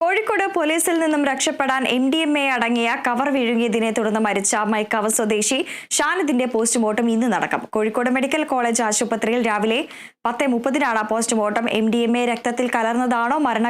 കോഴിക്കോട് പോലീസിൽ നിന്നും രക്ഷപ്പെടാൻ MDMA അടങ്ങിയ കവർ വിഴുങ്ങിയതിനെ തുടർന്ന് മരിച്ച മൈക്കാവ് സ്വദേശി ഷാനിദിന്റെ പോസ്റ്റ്മോർട്ടം ഇന്ന് നടക്കും. കോഴിക്കോട് മെഡിക്കൽ കോളേജ് ആശുപത്രിയിൽ രാവിലെ 10:30 പോസ്റ്റ്മോർട്ടം. MDMA രക്തത്തിൽ കലർന്നതാണോ മരണ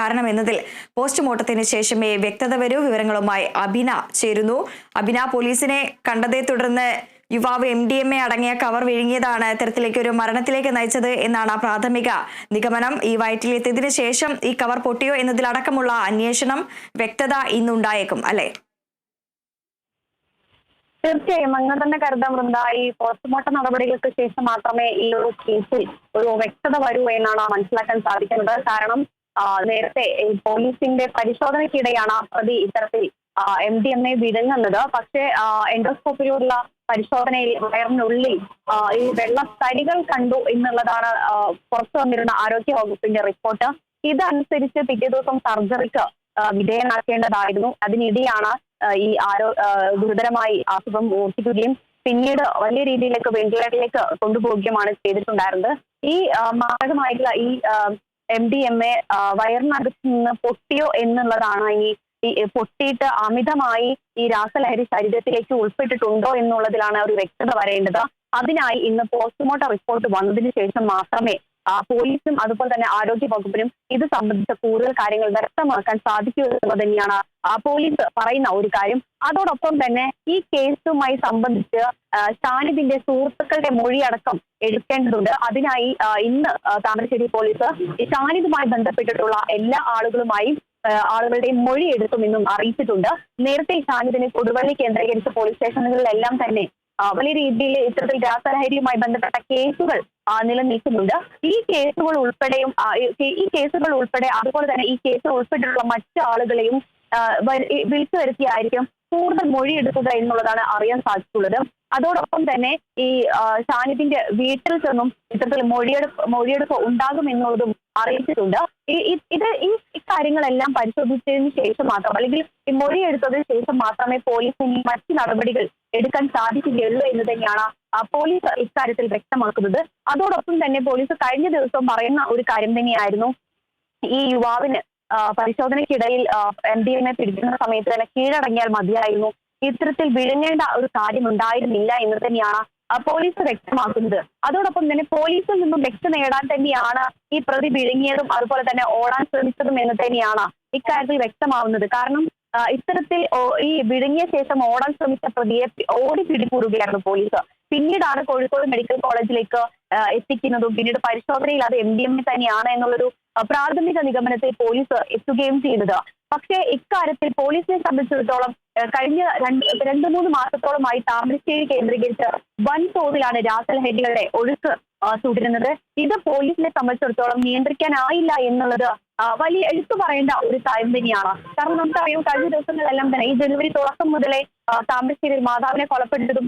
കാരണമെന്നതിൽ പോസ്റ്റ്മോർട്ടത്തിന് ശേഷമേ വ്യക്തത വരൂ. വിവരങ്ങളുമായി അഭിന ചേരുന്നു. അഭിന, പോലീസിനെ കണ്ടതേ തുടർന്ന് യുവാവ് MDMA അടങ്ങിയ കവർ വിഴുങ്ങിയതാണ് ഇത്തരത്തിലേക്ക് ഒരു മരണത്തിലേക്ക് നയിച്ചത് എന്നാണ് പ്രാഥമിക നിഗമനം. ഈ വയറ്റിലെത്തിയതിനു ശേഷം ഈ കവർ പൊട്ടിയോ എന്നതിലടക്കമുള്ള അന്വേഷണം വ്യക്തത ഇന്നുണ്ടായേക്കും അല്ലെ? തീർച്ചയായും അങ്ങനെ തന്നെ കരുതാൻ വൃന്ദ. ഈ പോസ്റ്റ്മോർട്ടം നടപടികൾക്ക് ശേഷം മാത്രമേ ഈ ഒരു കേസിൽ ഒരു വ്യക്തത വരൂ എന്നാണ് മനസ്സിലാക്കാൻ സാധിക്കുന്നത്. കാരണം നേരത്തെ പോലീസിന്റെ പരിശോധനയ്ക്കിടെയാണ് പ്രതി ഇത്തരത്തിൽ MDMA വിഴുങ്ങുന്നത്. പക്ഷേ എൻഡോസ്കോപ്പിലുള്ള പരിശോധനയിൽ വയറിനുള്ളിൽ ഈ വെള്ളത്തടികൾ കണ്ടു എന്നുള്ളതാണ് പുറത്തു വന്നിരുന്ന ആരോഗ്യ വകുപ്പിന്റെ റിപ്പോർട്ട്. ഇതനുസരിച്ച് പിറ്റേ ദിവസം സർജറിക്ക് വിധേയനാക്കേണ്ടതായിരുന്നു. അതിനിടെയാണ് ഈ ഗുരുതരമായി അസുഖം മൂർച്ഛിക്കുകയും പിന്നീട് വലിയ രീതിയിലേക്ക് വെന്റിലേറ്ററിലേക്ക് കൊണ്ടുപോവുകയുമാണ് ചെയ്തിട്ടുണ്ടായിരുന്നത്. ഈ മാരകമായിട്ടുള്ള ഈ MDMA വയറിനകത്ത് നിന്ന് പൊട്ടിയോ എന്നുള്ളതാണ് ഈ പൊട്ടിയിട്ട് അമിതമായി ഈ രാസലഹരി ശരീരത്തിലേക്ക് ഉൾപ്പെട്ടിട്ടുണ്ടോ എന്നുള്ളതിലാണ് ഒരു വ്യക്തത വരേണ്ടത്. അതിനായി ഇന്ന് പോസ്റ്റ്മോർട്ടം റിപ്പോർട്ട് വന്നതിന് ശേഷം മാത്രമേ പോലീസും അതുപോലെ തന്നെ ആരോഗ്യ വകുപ്പിനും ഇത് സംബന്ധിച്ച കൂടുതൽ കാര്യങ്ങൾ വ്യക്തമാക്കാൻ സാധിക്കൂ എന്നുള്ളത് തന്നെയാണ് പോലീസ് പറയുന്ന ഒരു കാര്യം. അതോടൊപ്പം തന്നെ ഈ കേസുമായി സംബന്ധിച്ച് ഷാനിദിന്റെ സുഹൃത്തുക്കളുടെ മൊഴിയടക്കം എടുക്കേണ്ടതുണ്ട്. അതിനായി ഇന്ന് താമരശ്ശേരി പോലീസ് ഷാനിദുമായി ബന്ധപ്പെട്ടിട്ടുള്ള എല്ലാ ആളുകളുടെയും മൊഴി എടുക്കുമെന്നും അറിയിച്ചിട്ടുണ്ട്. നേരത്തെ ഷാനിദിനെ കൊടുവള്ളി കേന്ദ്രീകരിച്ച പോലീസ് സ്റ്റേഷനുകളിലെല്ലാം തന്നെ വലിയ രീതിയിൽ ഇത്തരത്തിൽ രാസലഹരിയുമായി ബന്ധപ്പെട്ട കേസുകൾ നിലനിൽക്കുന്നുണ്ട്. ഈ കേസുകൾ ഉൾപ്പെടെ അതുപോലെ തന്നെ ഈ കേസിൽ ഉൾപ്പെട്ടിട്ടുള്ള മറ്റു ആളുകളെയും വിളിച്ചു വരുത്തിയായിരിക്കും കൂടുതൽ മൊഴിയെടുക്കുക എന്നുള്ളതാണ് അറിയാൻ സാധിച്ചിട്ടുള്ളത്. അതോടൊപ്പം തന്നെ ഈ ഷാനിദിന്റെ വീട്ടിൽ ചെന്നും ഇത്തരത്തിൽ മൊഴിയെടുപ്പ് ഉണ്ടാകുമെന്നുള്ളതും അറിയിച്ചിട്ടുണ്ട്. ഈ കാര്യങ്ങളെല്ലാം പരിശോധിച്ചതിന് ശേഷം മാത്രം, അല്ലെങ്കിൽ ഈ മൊഴിയെടുത്തതിന് ശേഷം മാത്രമേ പോലീസിന് മറ്റു നടപടികൾ എടുക്കാൻ സാധിക്കുകയുള്ളൂ എന്ന് തന്നെയാണ് പോലീസ് ഇക്കാര്യത്തിൽ വ്യക്തമാക്കുന്നത്. അതോടൊപ്പം തന്നെ പോലീസ് കഴിഞ്ഞ ദിവസം പറയുന്ന ഒരു കാര്യം തന്നെയായിരുന്നു, ഈ യുവാവിന് പരിശോധനയ്ക്കിടയിൽ MDMA പിടിക്കുന്ന സമയത്ത് തന്നെ കീഴടങ്ങിയാൽ മതിയായിരുന്നു, ഇത്തരത്തിൽ വിഴുങ്ങേണ്ട ഒരു കാര്യം ഉണ്ടായിരുന്നില്ല എന്ന് തന്നെയാണ് പോലീസ് വ്യക്തമാക്കുന്നത്. അതോടൊപ്പം തന്നെ പോലീസിൽ നിന്നും വ്യക്തത നേടാൻ തന്നെയാണ് ഈ പ്രതി വിഴുങ്ങിയതും അതുപോലെ തന്നെ ഓടാൻ ശ്രമിച്ചതും എന്ന് തന്നെയാണ് ഇക്കാര്യത്തിൽ വ്യക്തമാവുന്നത്. കാരണം ഇത്തരത്തിൽ ഈ വിഴുങ്ങിയ ശേഷം ഓടാൻ ശ്രമിച്ച പ്രതിയെ ഓടി പിടികൂടുകയായിരുന്നു പോലീസ്. പിന്നീടാണ് കോഴിക്കോട് മെഡിക്കൽ കോളേജിലേക്ക് എത്തിക്കുന്നതും പിന്നീട് പരിശോധനയിൽ അത് MDMA തന്നെയാണ് എന്നുള്ളൊരു പ്രാഥമിക നിഗമനത്തിൽ പോലീസ് എത്തുകയും ചെയ്തത്. പക്ഷേ ഇക്കാര്യത്തിൽ പോലീസിനെ സംബന്ധിച്ചിടത്തോളം കഴിഞ്ഞ 2-3 മാസത്തോളമായി താമരശ്ശേരി കേന്ദ്രീകരിച്ച് വൻതോതിലാണ് രാസലഹരികളുടെ ഒഴുക്ക് തുടരുന്നത്. ഇത് പോലീസിനെ സംബന്ധിച്ചിടത്തോളം നിയന്ത്രിക്കാനായില്ല എന്നുള്ളത് വലിയ എടുത്തു പറയേണ്ട ഒരു കാര്യം തന്നെയാണ്. കാരണം നമുക്കറിയാം, കഴിഞ്ഞ ദിവസങ്ങളെല്ലാം തന്നെ ഈ ജനുവരി തുടക്കം മുതലേ താമരശ്ശേരിയിൽ മാതാവിനെ കൊലപ്പെടുത്തതും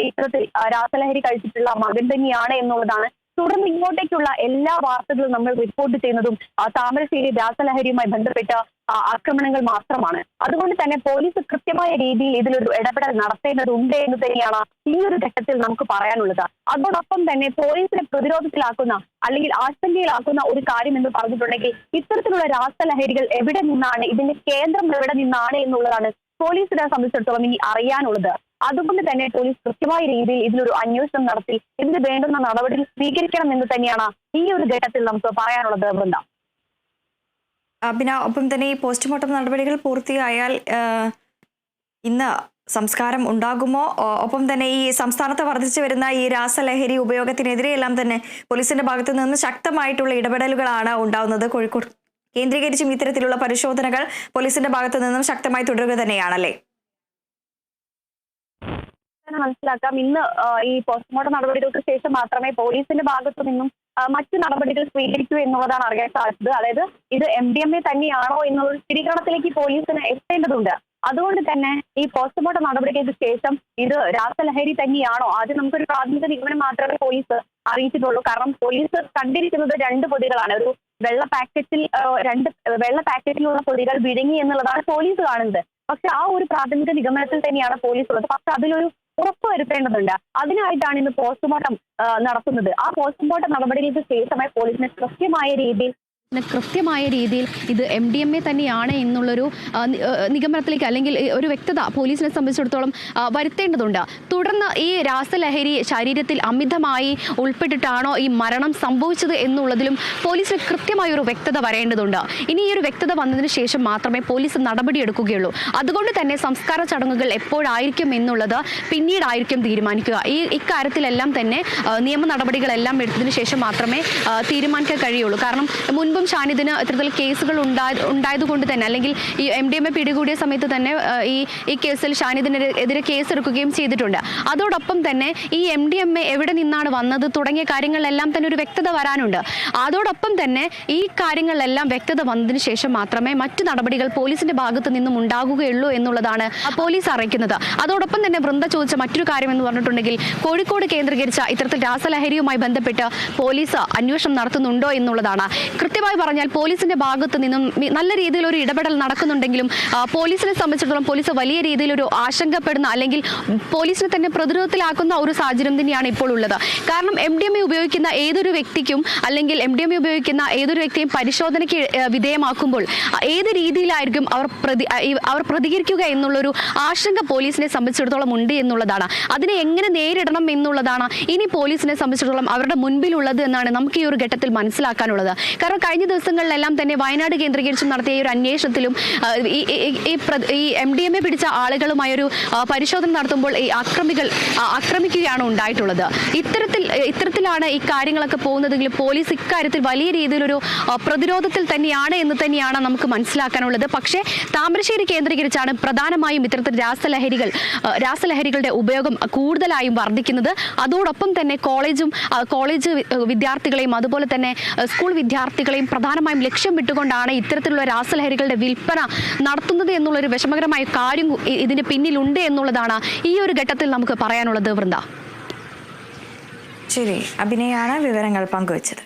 ഇത്തരത്തിൽ രാസലഹരി കഴിച്ചിട്ടുള്ള മകൻ തന്നെയാണ് എന്നുള്ളതാണ്. തുടർന്ന് ഇങ്ങോട്ടേക്കുള്ള എല്ലാ വാർത്തകളും നമ്മൾ റിപ്പോർട്ട് ചെയ്യുന്നതും താമരശ്ശേരി രാസലഹരിയുമായി ബന്ധപ്പെട്ട ആക്രമണങ്ങൾ മാത്രമാണ്. അതുകൊണ്ട് തന്നെ പോലീസ് കൃത്യമായ രീതിയിൽ ഇതിലൊരു ഇടപെടൽ നടത്തേണ്ടതുണ്ട് എന്ന് തന്നെയാണ് ഈ ഒരു ഘട്ടത്തിൽ നമുക്ക് പറയാനുള്ളത്. അതോടൊപ്പം തന്നെ പോലീസിനെ പ്രതിരോധത്തിലാക്കുന്ന അല്ലെങ്കിൽ ആശങ്കയിലാക്കുന്ന ഒരു കാര്യം എന്ന് പറഞ്ഞിട്ടുണ്ടെങ്കിൽ, ഇത്തരത്തിലുള്ള രാസലഹരികൾ എവിടെ നിന്നാണ്, ഇതിന്റെ കേന്ദ്രം എവിടെ നിന്നാണ് എന്നുള്ളതാണ് പോലീസിനെ സംബന്ധിച്ചിടത്തോളം ഇനി അറിയാനുള്ളത്. അതുകൊണ്ട് തന്നെ പോലീസ് കൃത്യമായ രീതിയിൽ ഇതിലൊരു അന്വേഷണം നടത്തി ഇതിന് വേണ്ടുന്ന നടപടികൾ സ്വീകരിക്കണം എന്ന് തന്നെയാണ് ഈ ഒരു ഘട്ടത്തിൽ നമുക്ക് പറയാനുള്ളത്. വൃന്ദ, പിന്നെ ഒപ്പം തന്നെ ഈ പോസ്റ്റ്മോർട്ടം നടപടികൾ പൂർത്തിയായാൽ ഇന്ന് സംസ്കാരം ഉണ്ടാകുമോ? ഒപ്പം തന്നെ ഈ സംസ്ഥാനത്ത് വർദ്ധിച്ചു വരുന്ന ഈ രാസലഹരി ഉപയോഗത്തിനെതിരെ എല്ലാം തന്നെ പോലീസിന്റെ ഭാഗത്തു നിന്ന് ശക്തമായിട്ടുള്ള ഇടപെടലുകളാണ് ഉണ്ടാവുന്നത്. കോഴിക്കോട് കേന്ദ്രീകരിച്ചും ഇത്തരത്തിലുള്ള പരിശോധനകൾ പോലീസിന്റെ ഭാഗത്തു നിന്നും ശക്തമായി തുടരുക തന്നെയാണല്ലേ? മനസ്സിലാക്കാം, ഇന്ന് ഈ പോസ്റ്റ്മോർട്ടം നടപടികൾക്ക് ശേഷം മാത്രമേ പോലീസിന്റെ ഭാഗത്തു നിന്നും മറ്റു നടപടികൾ സ്വീകരിക്കൂ എന്നുള്ളതാണ് അറിയാൻ സാധിച്ചത്. അതായത് ഇത് MDMA തന്നെയാണോ എന്നുള്ള സ്ഥിരീകരണത്തിലേക്ക് പോലീസിന് എത്തേണ്ടതുണ്ട്. അതുകൊണ്ട് തന്നെ ഈ പോസ്റ്റ്മോർട്ടം നടപടികൾക്ക് ശേഷം ഇത് രാസലഹരി തന്നെയാണോ, ആദ്യം നമുക്കൊരു പ്രാഥമിക നിഗമനം മാത്രമേ പോലീസ് അറിയിച്ചിട്ടുള്ളൂ. കാരണം പോലീസ് കണ്ടിരിക്കുന്നത് 2 പൊതികളാണ്. ഒരു വെള്ള പാക്കറ്റിലുള്ള പൊതികൾ വിഴുങ്ങി എന്നുള്ളതാണ് പോലീസ് കാണുന്നത്. പക്ഷെ ആ ഒരു പ്രാഥമിക നിഗമനത്തിൽ തന്നെയാണ് പോലീസ് ഉള്ളത്. പക്ഷെ അതിലൊരു ഉറപ്പ് വരുത്തേണ്ടതുണ്ട്. അതിനായിട്ടാണ് ഇന്ന് പോസ്റ്റ്മോർട്ടം നടത്തുന്നത്. ആ പോസ്റ്റ്മോർട്ടം നടപടികൾക്ക് ശേഷമായി പോലീസിന് കൃത്യമായ രീതിയിൽ കൃത്യമായ രീതിയിൽ ഇത് MDMA തന്നെയാണ് എന്നുള്ളൊരു നിഗമനത്തിലേക്ക് അല്ലെങ്കിൽ ഒരു വ്യക്തത പോലീസിനെ സംബന്ധിച്ചിടത്തോളം വരുത്തേണ്ടതുണ്ട്. തുടർന്ന് ഈ രാസലഹരി ശരീരത്തിൽ അമിതമായി ഉൾപ്പെട്ടിട്ടാണോ ഈ മരണം സംഭവിച്ചത് എന്നുള്ളതിലും പോലീസിന് കൃത്യമായ ഒരു വ്യക്തത വരേണ്ടതുണ്ട്. ഇനി ഈ ഒരു വ്യക്തത വന്നതിന് ശേഷം മാത്രമേ പോലീസ് നടപടിയെടുക്കുകയുള്ളൂ. അതുകൊണ്ട് തന്നെ സംസ്കാര ചടങ്ങുകൾ എപ്പോഴായിരിക്കും എന്നുള്ളത് പിന്നീടായിരിക്കും തീരുമാനിക്കുക. ഇക്കാര്യത്തിലെല്ലാം തന്നെ നിയമ നടപടികളെല്ലാം എടുത്തതിന് ശേഷം മാത്രമേ തീരുമാനിക്കാൻ കഴിയുള്ളൂ. കാരണം മുൻപും ഷാനിദിന് ഇത്തരത്തിൽ കേസുകൾ ഉണ്ടായതുകൊണ്ട് തന്നെ അല്ലെങ്കിൽ ഈ MDMA പിടികൂടിയ സമയത്ത് തന്നെ ഈ കേസിൽ ഷാനിദിനെതിരെ കേസെടുക്കുകയും ചെയ്തിട്ടുണ്ട്. അതോടൊപ്പം തന്നെ ഈ MDMA എവിടെ നിന്നാണ് വന്നത് തുടങ്ങിയ കാര്യങ്ങളിലെല്ലാം തന്നെ ഒരു വ്യക്തത വരാനുണ്ട്. അതോടൊപ്പം തന്നെ ഈ കാര്യങ്ങളിലെല്ലാം വ്യക്തത വന്നതിന് ശേഷം മാത്രമേ മറ്റു നടപടികൾ പോലീസിന്റെ ഭാഗത്ത് നിന്നും ഉണ്ടാകുകയുള്ളൂ എന്നുള്ളതാണ് പോലീസ് അറിയിക്കുന്നത്. അതോടൊപ്പം തന്നെ വൃന്ദ ചോദിച്ച മറ്റൊരു കാര്യം എന്ന് പറഞ്ഞിട്ടുണ്ടെങ്കിൽ കോഴിക്കോട് കേന്ദ്രീകരിച്ച ഇത്തരത്തിൽ രാസലഹരിയുമായി ബന്ധപ്പെട്ട് പോലീസ് അന്വേഷണം നടത്തുന്നുണ്ടോ എന്നുള്ളതാണ്. കൃത്യമായി പറഞ്ഞാൽ പോലീസിന്റെ ഭാഗത്ത് നിന്നും നല്ല രീതിയിൽ ഒരു ഇടപെടൽ നടക്കുന്നുണ്ടെങ്കിലും പോലീസിനെ സംബന്ധിച്ചിടത്തോളം പോലീസ് വലിയ രീതിയിൽ ഒരു ആശങ്കപ്പെടുന്ന അല്ലെങ്കിൽ പോലീസിനെ തന്നെ പ്രതിരോധത്തിലാക്കുന്ന ഒരു സാഹചര്യം തന്നെയാണ് ഇപ്പോൾ ഉള്ളത്. കാരണം MDMA ഉപയോഗിക്കുന്ന ഏതൊരു വ്യക്തിക്കും അല്ലെങ്കിൽ MDMA ഉപയോഗിക്കുന്ന ഏതൊരു വ്യക്തിയും പരിശോധനയ്ക്ക് വിധേയമാക്കുമ്പോൾ ഏത് രീതിയിലായിരിക്കും അവർ പ്രതികരിക്കുക എന്നുള്ളൊരു ആശങ്ക പോലീസിനെ സംബന്ധിച്ചിടത്തോളം ഉണ്ട് എന്നുള്ളതാണ്. അതിനെ എങ്ങനെ നേരിടണം എന്നുള്ളതാണ് ഇനി പോലീസിനെ സംബന്ധിച്ചിടത്തോളം അവരുടെ മുൻപിലുള്ളത് എന്നാണ് നമുക്ക് ഈ ഒരു ഘട്ടത്തിൽ മനസ്സിലാക്കാനുള്ളത്. കാരണം കഴിഞ്ഞ ദിവസങ്ങളിലെല്ലാം തന്നെ വയനാട് കേന്ദ്രീകരിച്ച് നടത്തിയ ഈ ഒരു അന്വേഷണത്തിലും ഈ MDMA പിടിച്ച ആളുകളുമായൊരു പരിശോധന നടത്തുമ്പോൾ ഈ ആക്രമിക്കുകയാണ് ഉണ്ടായിട്ടുള്ളത്. ഇത്തരത്തിലാണ് ഈ കാര്യങ്ങളൊക്കെ പോകുന്നതെങ്കിൽ പോലീസ് ഇക്കാര്യത്തിൽ വലിയ രീതിയിലൊരു പ്രതിരോധത്തിൽ തന്നെയാണ് എന്ന് തന്നെയാണ് നമുക്ക് മനസ്സിലാക്കാനുള്ളത്. പക്ഷേ താമരശ്ശേരി കേന്ദ്രീകരിച്ചാണ് പ്രധാനമായും ഇത്തരത്തിൽ രാസലഹരികളുടെ ഉപയോഗം കൂടുതലായും വർദ്ധിക്കുന്നത്. അതോടൊപ്പം തന്നെ കോളേജ് വിദ്യാർത്ഥികളെയും അതുപോലെ തന്നെ സ്കൂൾ വിദ്യാർത്ഥികളെയും പ്രധാനമായും ലക്ഷ്യം വിട്ടുകൊണ്ടാണ് ഇത്തരത്തിലുള്ള രാസലഹരികളുടെ വിൽപ്പന നടത്തുന്നത് എന്നുള്ളൊരു വിഷമകരമായ കാര്യം ഇതിന് പിന്നിലുണ്ട് എന്നുള്ളതാണ് ഈ ഒരു ഘട്ടത്തിൽ നമുക്ക് പറയാനുള്ളത്. വൃന്ദ. ശരി, അഭിനയാണ് വിവരങ്ങൾ പങ്കുവച്ചത്.